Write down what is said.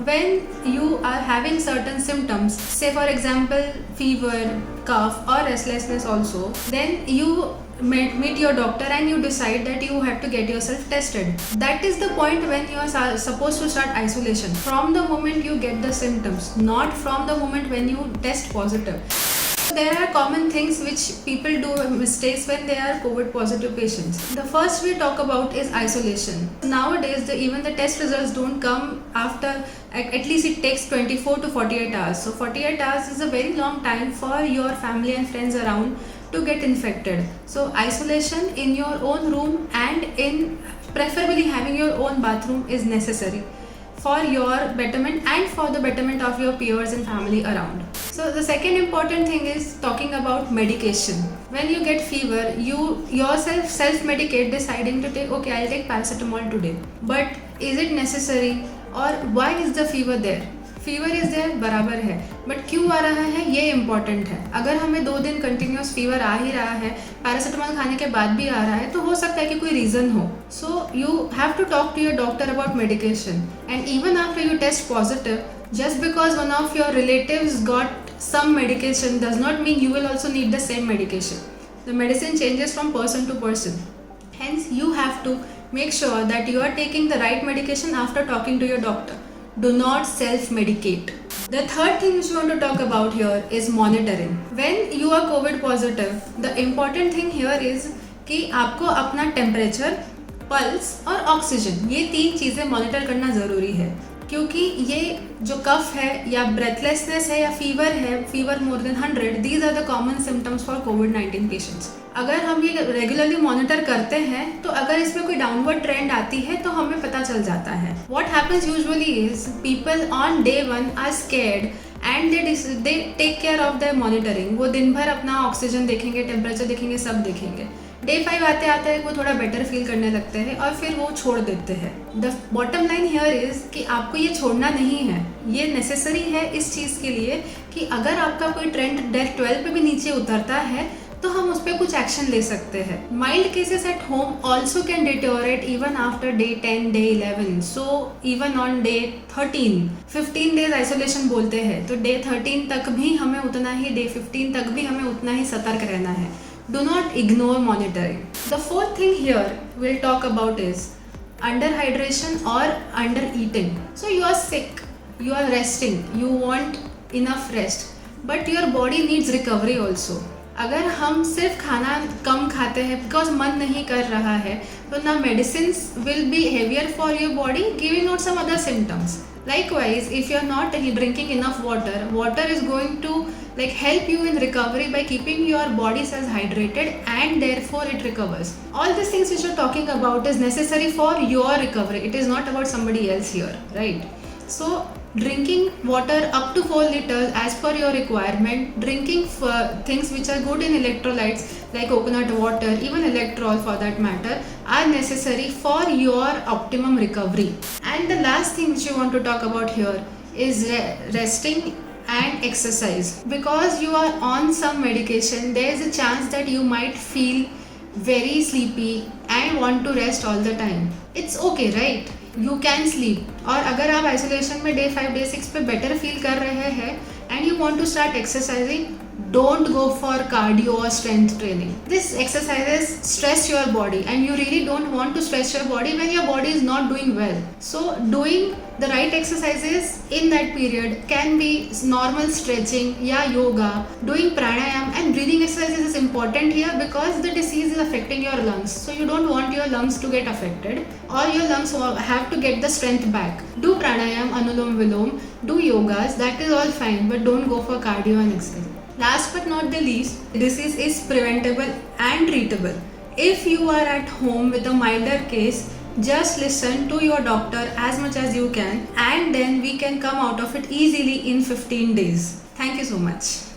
when you are having certain symptoms, say for example fever, cough or restlessness also, then you meet your doctor and you decide that you have to get yourself tested. That is the point when you are supposed to start isolation, from the moment you get the symptoms, not from the moment when you test positive. There are common things which people do mistakes when they are COVID positive patients. The first we talk about is isolation. Nowadays, even the test results don't come after, at least it takes 24 to 48 hours. So 48 hours is a very long time for your family and friends around to get infected. So isolation in your own room and in preferably having your own bathroom is necessary for your betterment and for the betterment of your peers and family around. So the second important thing is talking about medication. When you get fever, you yourself self-medicate, deciding to take, okay, I'll take paracetamol today. But is it necessary, or why is the fever there? Fever is there बराबर है, but क्यों आ रहा है ये important है. अगर हमें 2 दिन कंटिन्यूस फीवर आ ही रहा है, पैरासीटामोल खाने के बाद भी आ रहा है, तो हो सकता है कि कोई रीज़न हो. So you have to talk to your doctor about medication. And even after you test positive, just because one of your relatives got some medication does not mean you will also need the same medication. The medicine changes from person to person. Hence, you have to make sure that you are taking the right medication after talking to your doctor. Do not self-medicate. The third thing which we want to talk about here is monitoring. When you are COVID positive, the important thing here is कि आपको अपना temperature, pulse और oxygen, ये 3 चीज़ें monitor करना ज़रूरी है. क्योंकि ये जो कफ है या ब्रेथलेसनेस है या फीवर है, fever more than 100, these are the common symptoms for COVID-19 patients. अगर हम ये रेगुलरली मॉनिटर करते हैं तो अगर इसमें कोई डाउनवर्ड ट्रेंड आती है तो हमें पता चल जाता है. What happens usually is people on day 1 are scared and they take care of their monitoring. वो दिन भर अपना ऑक्सीजन देखेंगे, टेम्परेचर देखेंगे, सब देखेंगे. डे 5 आते आते वो थोड़ा बेटर फील करने लगते हैं और फिर वो छोड़ देते हैं. The bottom line here is कि आपको ये छोड़ना नहीं है. ये नेसेसरी है इस चीज़ के लिए कि अगर आपका कोई ट्रेंड डे 12 पे भी नीचे उतरता है तो हम उस पर कुछ एक्शन ले सकते हैं. Mild cases at home also can deteriorate even after day 10, day 11. So even on day 13, 15 days isolation बोलते हैं, तो डे 13 तक भी हमें उतना ही, डे 15 तक भी हमें उतना ही सतर्क रहना है. Do not ignore monitoring. The fourth thing here we'll talk about is underhydration or undereating. So you are sick, you are resting, you want enough rest, but your body needs recovery also. अगर हम सिर्फ खाना कम खाते हैं because मन नहीं कर रहा है, तो ना medicine will be heavier for your body, giving out some other symptoms. Likewise, if you are not drinking enough water, water is going to help you in recovery by keeping your body cells hydrated and therefore it recovers. All these things which you are talking about is necessary for your recovery. It is not about somebody else here, right? So drinking water up to 4 liters as per your requirement, drinking things which are good in electrolytes like coconut water, even electrol for that matter, are necessary for your optimum recovery. And the last thing which you want to talk about here is resting and exercise. Because you are on some medication, there is a chance that you might feel very sleepy and want to rest all the time. It's okay, right? You can sleep. और अगर आप isolation में day 5, day 6 पे better feel कर रहे हैं and you want to start exercising, don't go for cardio or strength training. This exercises stress your body and you really don't want to stress your body when your body is not doing well. So doing the right exercises in that period can be normal stretching या yoga, doing pranayam and breathing exercises is important here because the disease is affecting your lungs. So you don't want your lungs to get affected or your lungs have to get the strength back. Do pranayam, anulom vilom, do yogas, that is all fine, but don't go for cardio and exercise. Last but not the least, disease is preventable and treatable. If you are at home with a milder case, just listen to your doctor as much as you can and then we can come out of it easily in 15 days. Thank you so much.